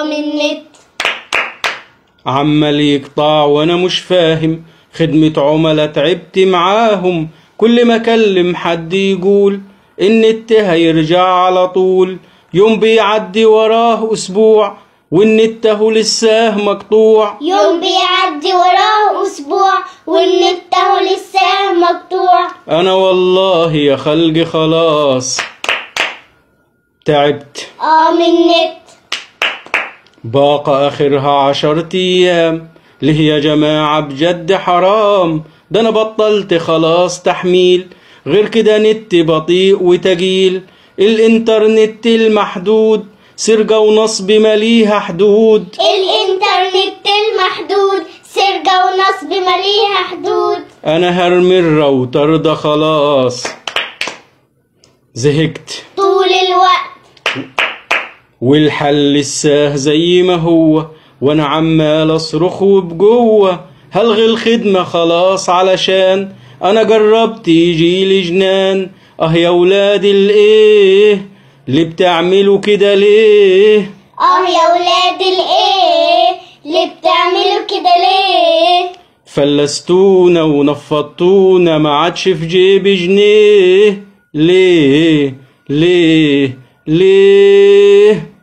من النت. عمال يقطع وانا مش فاهم، خدمة عملاء تعبت معاهم، كل ما اكلم حد يقول النت هيرجع على طول، يوم بيعدي وراه اسبوع والنت اهو لسه مقطوع. يوم بيعدي وراه اسبوع والنت اهو لسه مقطوع. انا والله يا خلقي خلاص تعبت من النت. باقة اخرها 10 ايام، ليه يا جماعة بجد حرام، ده انا بطلت خلاص تحميل، غير كده نت بطيء وتقيل، الانترنت المحدود سرقة ونصب ماليها حدود. الانترنت المحدود سرقة ونصب ماليها حدود. انا هرمي الراوتر ده خلاص، زهقت طول الوقت، والحل لسه زي ما هو، وانا عمال اصرخ وبجوه، هلغي الخدمة خلاص علشان انا جربت يجيلي جنان. يا ولاد الايه اللي بتعملوا كده ليه؟ يا ولاد الايه اللي بتعملوا كده ليه؟ فلستونا ونفضتونا ما عادش في جيبي جنيه، ليه ليه ليه؟